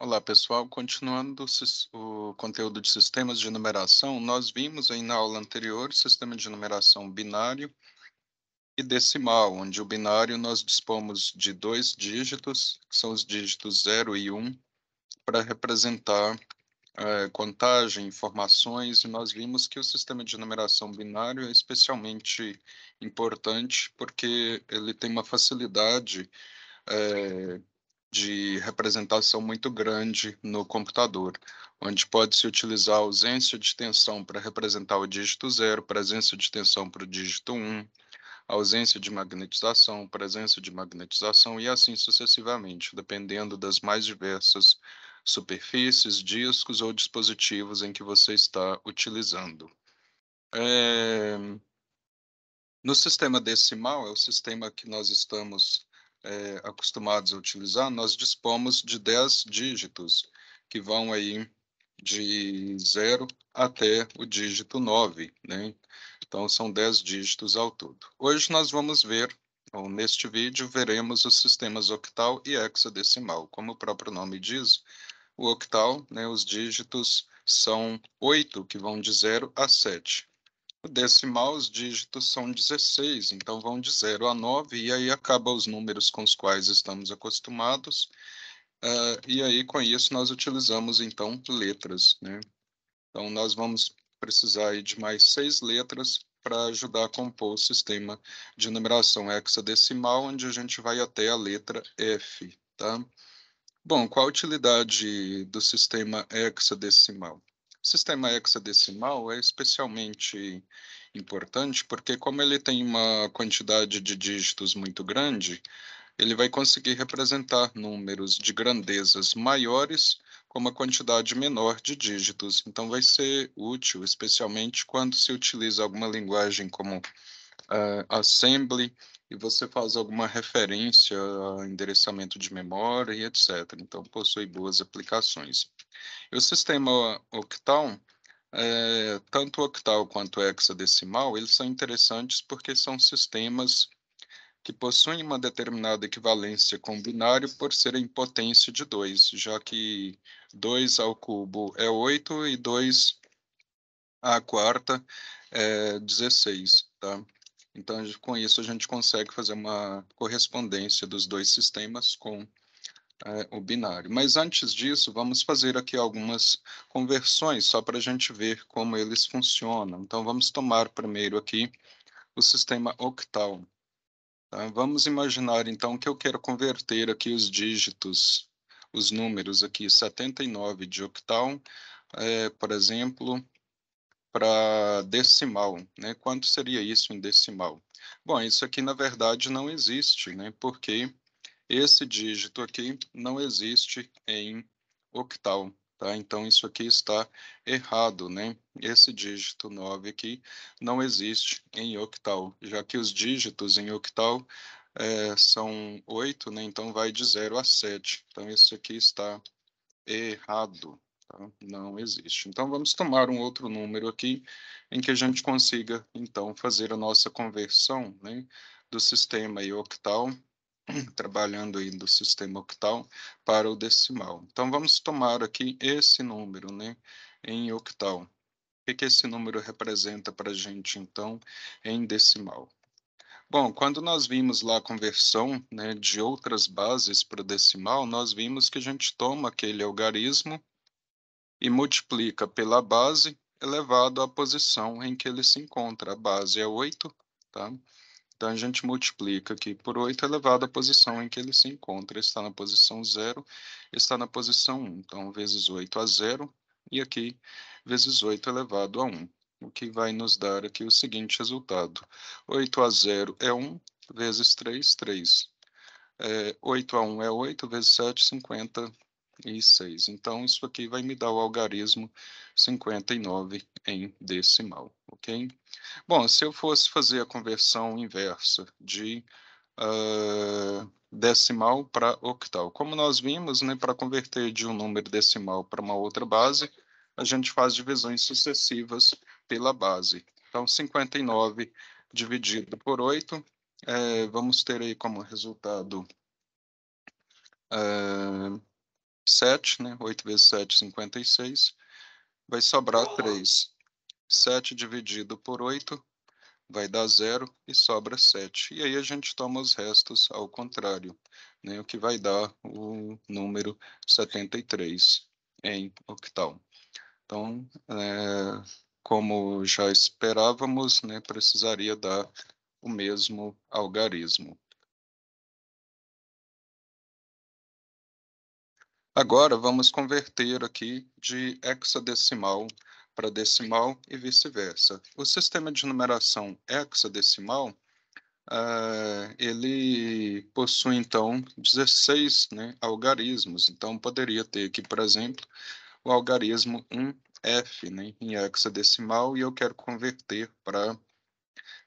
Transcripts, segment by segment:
Olá, pessoal. Continuando o conteúdo de sistemas de numeração, nós vimos aí na aula anterior sistema de numeração binário e decimal, onde o binário nós dispomos de dois dígitos, que são os dígitos 0 e 1, para representar contagem, informações, e nós vimos que o sistema de numeração binário é especialmente importante porque ele tem uma facilidade eh, de representação muito grande no computador, onde pode-se utilizar a ausência de tensão para representar o dígito 0, presença de tensão para o dígito 1, ausência de magnetização, presença de magnetização e assim sucessivamente, dependendo das mais diversas superfícies, discos ou dispositivos em que você está utilizando. No sistema decimal, é o sistema que nós estamos acostumados a utilizar, nós dispomos de 10 dígitos, que vão aí de 0 até o dígito 9, né? Então, são 10 dígitos ao todo. Hoje nós vamos ver, ou neste vídeo, veremos os sistemas octal e hexadecimal. Como o próprio nome diz, o octal, né, os dígitos são 8, que vão de 0 a 7. O decimal, os dígitos são 16, então vão de 0 a 9, e aí acaba os números com os quais estamos acostumados, e aí com isso nós utilizamos então letras, né? Então nós vamos precisar aí de mais 6 letras para ajudar a compor o sistema de numeração hexadecimal, onde a gente vai até a letra F, tá? Bom, qual a utilidade do sistema hexadecimal? O sistema hexadecimal é especialmente importante porque, como ele tem uma quantidade de dígitos muito grande, ele vai conseguir representar números de grandezas maiores com uma quantidade menor de dígitos. Então, vai ser útil, especialmente quando se utiliza alguma linguagem como assembly, e você faz alguma referência a endereçamento de memória e etc. Então, possui boas aplicações. E o sistema octal, tanto o octal quanto o hexadecimal, eles são interessantes porque são sistemas que possuem uma determinada equivalência com o binário por serem potência de 2, já que 2 ao cubo é 8 e 2 à quarta é 16, tá? Então, com isso, a gente consegue fazer uma correspondência dos dois sistemas com o binário. Mas antes disso, vamos fazer aqui algumas conversões, só para a gente ver como eles funcionam. Então, vamos tomar primeiro aqui o sistema octal. Tá? Vamos imaginar, então, que eu quero converter aqui os dígitos, os números aqui, 79 de octal, por exemplo, para decimal, né? Quanto seria isso em decimal? Bom, isso aqui na verdade não existe, né? Porque esse dígito aqui não existe em octal, tá? Então isso aqui está errado, né? Esse dígito 9 aqui não existe em octal, já que os dígitos em octal são 8, né? Então vai de 0 a 7. Então isso aqui está errado, tá? Não existe. Então, vamos tomar um outro número aqui, em que a gente consiga, então, fazer a nossa conversão, né, do sistema aí octal, trabalhando aí do sistema octal para o decimal. Então, vamos tomar aqui esse número, né, em octal. O que esse número representa para a gente, então, em decimal? Bom, quando nós vimos lá a conversão, né, de outras bases para o decimal, nós vimos que a gente toma aquele algarismo e multiplica pela base elevado à posição em que ele se encontra. A base é 8, tá? Então, a gente multiplica aqui por 8 elevado à posição em que ele se encontra. Está na posição 0, está na posição 1. Então, vezes 8 a 0, e aqui, vezes 8 elevado a 1. O que vai nos dar aqui o seguinte resultado. 8 a 0 é 1, vezes 3, 3. 8 a 1 é 8, vezes 7, 56. Então, isso aqui vai me dar o algarismo 59 em decimal, ok? Bom, se eu fosse fazer a conversão inversa de decimal para octal, como nós vimos, né, para converter de um número decimal para uma outra base, a gente faz divisões sucessivas pela base. Então, 59 dividido por 8, vamos ter aí como resultado 7, né? 8 vezes 7, 56. Vai sobrar 3. 7 dividido por 8 vai dar 0 e sobra 7. E aí a gente toma os restos ao contrário, né? O que vai dar o número 73 em octal. Então, como já esperávamos, né, precisaria dar o mesmo algarismo. Agora vamos converter aqui de hexadecimal para decimal e vice-versa. O sistema de numeração hexadecimal, ele possui, então, 16, né, algarismos. Então, poderia ter aqui, por exemplo, o algarismo 1F, né, em hexadecimal, e eu quero converter para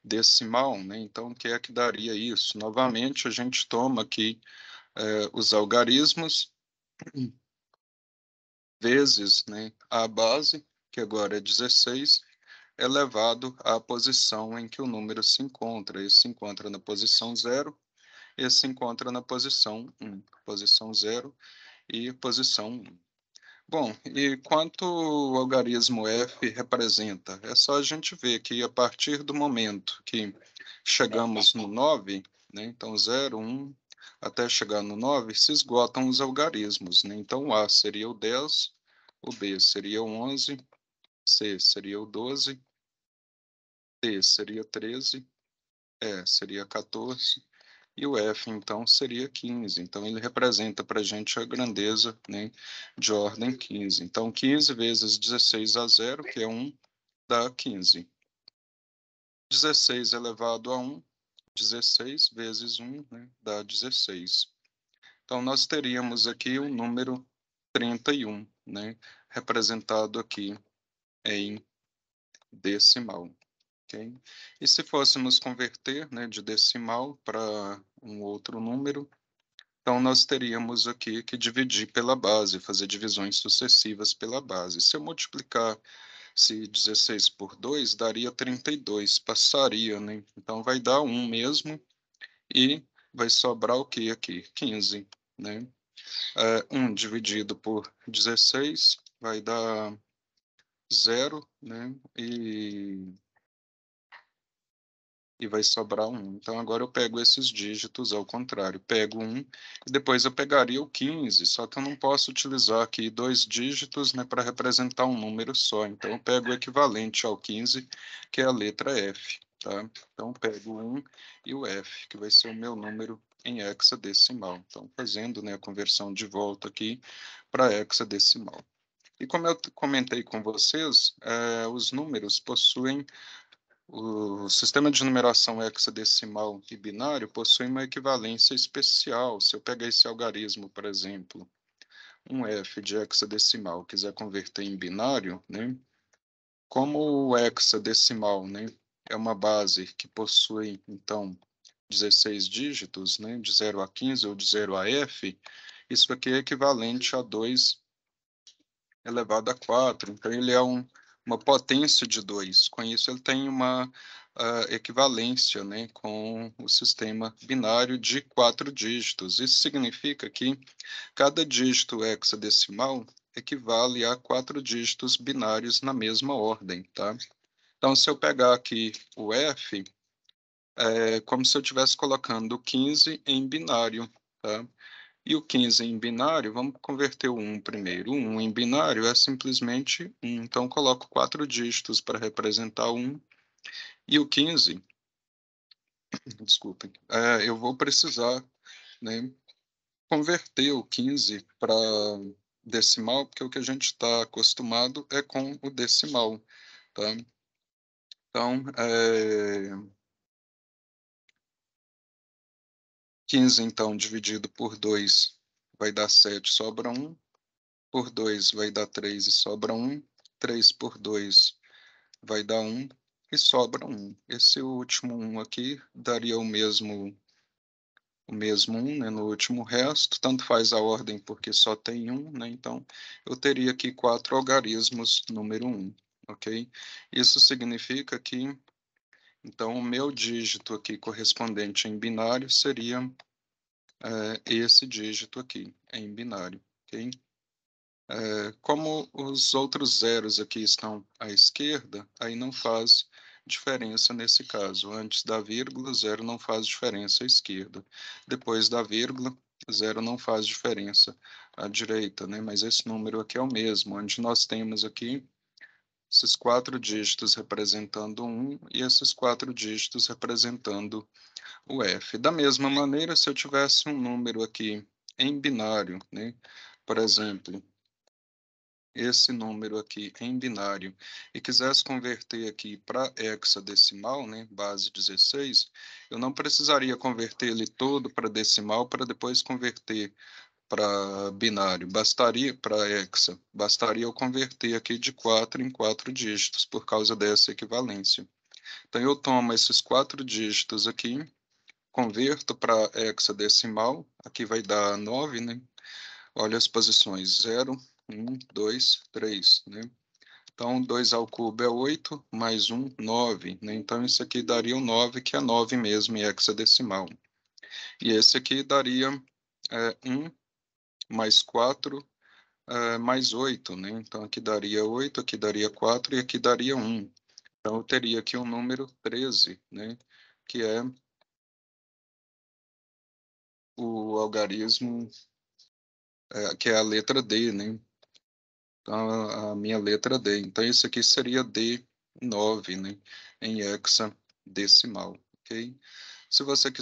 decimal, né? Então, o que é que daria isso? Novamente, a gente toma aqui os algarismos vezes, né, a base, que agora é 16, elevado à posição em que o número se encontra. Esse se encontra na posição 0, esse se encontra na posição 1. Posição 0 e posição 1. Bom, e quanto o algarismo f representa? É só a gente ver que a partir do momento que chegamos no 9, né, então 0, 1, até chegar no 9, se esgotam os algarismos. Né? Então, o A seria o 10, o B seria o 11, C seria o 12, D seria 13, E seria 14, e o F, então, seria 15. Então, ele representa para a gente a grandeza, né, de ordem 15. Então, 15 vezes 16 a 0, que é 1, dá 15. 16 elevado a 1, 16 vezes 1, né, dá 16. Então, nós teríamos aqui o número 31, né, representado aqui em decimal. Okay? E se fôssemos converter, né, de decimal para um outro número, então, nós teríamos aqui que dividir pela base, fazer divisões sucessivas pela base. Se eu multiplicar se 16 por 2, daria 32, passaria, né? Então, vai dar 1 mesmo e vai sobrar o que aqui? 15, né? 1 dividido por 16 vai dar 0, né? E vai sobrar 1. Então, agora eu pego esses dígitos ao contrário. Pego 1 e depois eu pegaria o 15, só que eu não posso utilizar aqui 2 dígitos, né, para representar um número só. Então, eu pego o equivalente ao 15, que é a letra F. Tá? Então, eu pego o 1 e o F, que vai ser o meu número em hexadecimal. Então, fazendo, né, a conversão de volta aqui para hexadecimal. E como eu comentei com vocês, os números possuem o sistema de numeração hexadecimal e binário possui uma equivalência especial. Se eu pegar esse algarismo, por exemplo, um F de hexadecimal, quiser converter em binário, né? Como o hexadecimal, né, é uma base que possui, então, 16 dígitos, né, de 0 a 15 ou de 0 a F, isso aqui é equivalente a 2 elevado a 4. Então, ele é uma potência de 2. Com isso, ele tem uma equivalência, né, com o sistema binário de 4 dígitos. Isso significa que cada dígito hexadecimal equivale a 4 dígitos binários na mesma ordem. Tá? Então, se eu pegar aqui o F, é como se eu estivesse colocando o 15 em binário. Tá? E o 15 em binário, vamos converter o 1 primeiro. O 1 em binário é simplesmente 1. Então, coloco 4 dígitos para representar o 1. E o 15, desculpem, eu vou precisar, né, converter o 15 para decimal, porque o que a gente está acostumado é com o decimal. Tá? Então, 15, então, dividido por 2 vai dar 7, sobra 1. Por 2 vai dar 3 e sobra 1. 3 por 2 vai dar 1 e sobra 1. Esse último 1 aqui daria o mesmo 1, né, no último resto, tanto faz a ordem porque só tem 1, né, então eu teria aqui 4 algarismos número 1, ok? Isso significa que, então, o meu dígito aqui correspondente em binário seria esse dígito aqui, em binário, ok? Como os outros zeros aqui estão à esquerda, aí não faz diferença nesse caso. Antes da vírgula, zero não faz diferença à esquerda. Depois da vírgula, zero não faz diferença à direita, né? Mas esse número aqui é o mesmo, onde nós temos aqui esses 4 dígitos representando 1 e esses 4 dígitos representando o F. Da mesma maneira, se eu tivesse um número aqui em binário, né? Por exemplo, esse número aqui em binário e quisesse converter aqui para hexadecimal, né, base 16, eu não precisaria converter ele todo para decimal para depois converter para binário, bastaria para hexa, bastaria eu converter aqui de 4 em 4 dígitos por causa dessa equivalência. Então eu tomo esses 4 dígitos aqui, converto para hexadecimal, aqui vai dar 9, né? Olha as posições, 0, 1, 2, 3, né? Então, 2 ao cubo é 8, mais 1, 9, né? Então, isso aqui daria um 9, que é 9 mesmo em hexadecimal. E esse aqui daria 1 mais 4 mais 8, né? Então, aqui daria 8, aqui daria 4 e aqui daria 1. Então, eu teria aqui um número 13, né? Que é o algarismo, que é a letra D, né? Então, a minha letra D. Então, isso aqui seria D9, né? Em hexadecimal, ok? Se você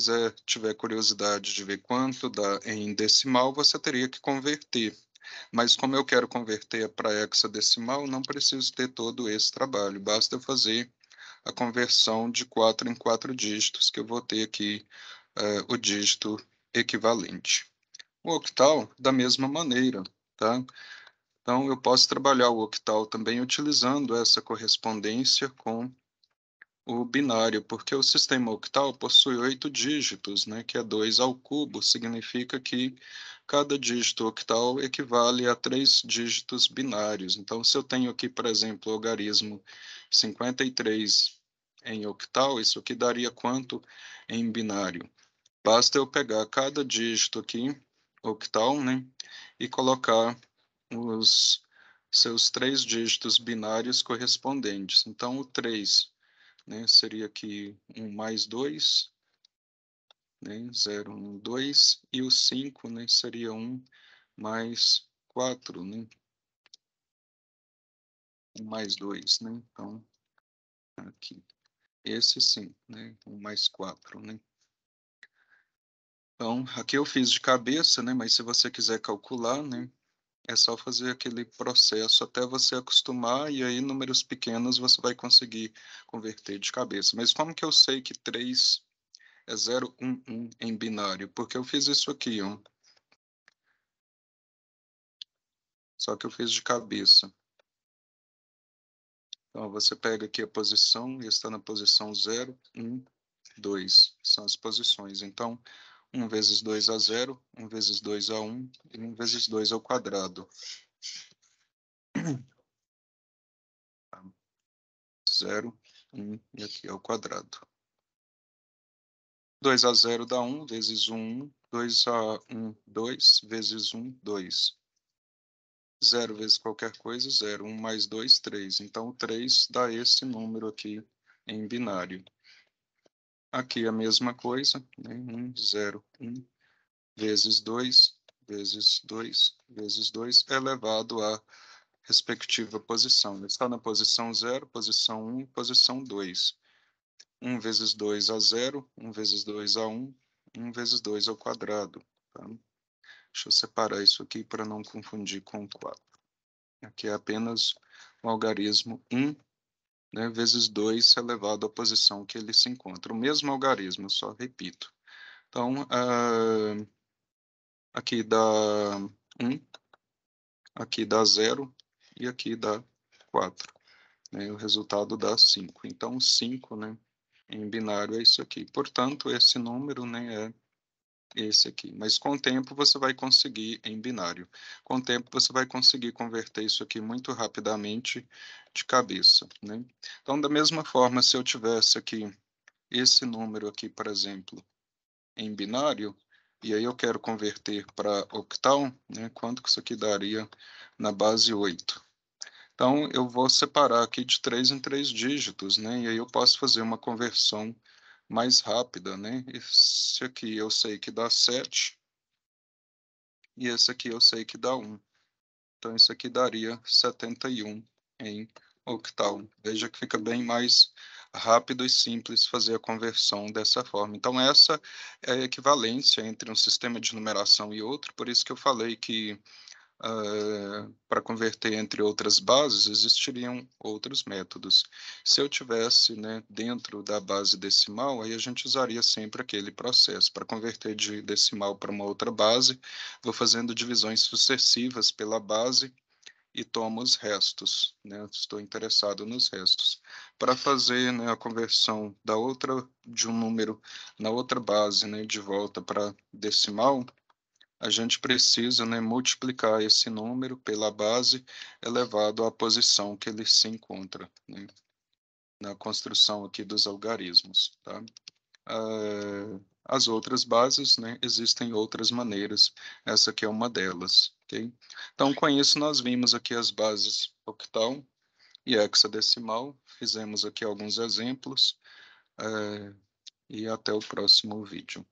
tiver curiosidade de ver quanto dá em decimal, você teria que converter. Mas como eu quero converter para hexadecimal, não preciso ter todo esse trabalho. Basta eu fazer a conversão de 4 em 4 dígitos, que eu vou ter aqui o dígito equivalente. O octal, da mesma maneira, tá? Então, eu posso trabalhar o octal também utilizando essa correspondência com o binário, porque o sistema octal possui 8 dígitos, né, que é 2 ao cubo, significa que cada dígito octal equivale a 3 dígitos binários. Então, se eu tenho aqui, por exemplo, o algarismo 53 em octal, isso aqui daria quanto em binário? Basta eu pegar cada dígito aqui, octal, né, e colocar os seus 3 dígitos binários correspondentes. Então, o 3, né, seria aqui 1 mais 2, né, 0, 1, 2, e o 5, né, seria 1 mais 4, né, 1 mais 2, né, então, aqui, esse sim, né, 1 mais 4, né. Então, aqui eu fiz de cabeça, né, mas se você quiser calcular, né, é só fazer aquele processo até você acostumar, e aí números pequenos você vai conseguir converter de cabeça. Mas como que eu sei que 3 é 0, 1, 1 em binário? Porque eu fiz isso aqui, ó. Só que eu fiz de cabeça. Então, você pega aqui a posição e está na posição 0, 1, 2. São as posições. Então, 1 vezes 2 a 0, 1 vezes 2 a 1, e 1 vezes 2 ao quadrado. 0, 1 e aqui ao quadrado. 2 a 0 dá 1, vezes 1, 1. 2 a 1, 2, vezes 1, 2. 0 vezes qualquer coisa, 0. 1 mais 2, 3. Então, 3 dá esse número aqui em binário. Aqui a mesma coisa, né? 1, 0, 1, vezes 2, vezes 2, vezes 2, elevado à respectiva posição. Está na posição 0, posição 1, posição 2. 1 vezes 2 a 0, 1 vezes 2 a 1, 1 vezes 2 ao quadrado. Tá? Deixa eu separar isso aqui para não confundir com o 4. Aqui é apenas o algarismo 1, né, vezes 2 elevado à posição que ele se encontra. O mesmo algarismo, só repito. Então, aqui dá 1, aqui dá 0 e aqui dá 4. Né, o resultado dá 5. Então, 5, né, em binário é isso aqui. Portanto, esse número, né, é esse aqui. Mas com o tempo você vai conseguir em binário. Com o tempo você vai conseguir converter isso aqui muito rapidamente de cabeça, né? Então, da mesma forma, se eu tivesse aqui esse número aqui, por exemplo, em binário, e aí eu quero converter para octal, né? Quanto que isso aqui daria na base 8? Então, eu vou separar aqui de 3 em 3 dígitos, né? E aí eu posso fazer uma conversão mais rápida, né? Esse aqui eu sei que dá 7, e esse aqui eu sei que dá 1. Então, isso aqui daria 71 em octal. Veja que fica bem mais rápido e simples fazer a conversão dessa forma. Então, essa é a equivalência entre um sistema de numeração e outro, por isso que eu falei que para converter entre outras bases, existiriam outros métodos. Se eu tivesse, né, dentro da base decimal, aí a gente usaria sempre aquele processo. Para converter de decimal para uma outra base, vou fazendo divisões sucessivas pela base e tomo os restos, né? Estou interessado nos restos. Para fazer, né, a conversão de um número na outra base, né, de volta para decimal, a gente precisa, né, multiplicar esse número pela base elevado à posição que ele se encontra, né, na construção aqui dos algarismos, tá? As outras bases, né, existem outras maneiras, essa aqui é uma delas, ok? Então, com isso, nós vimos aqui as bases octal e hexadecimal, fizemos aqui alguns exemplos, e até o próximo vídeo.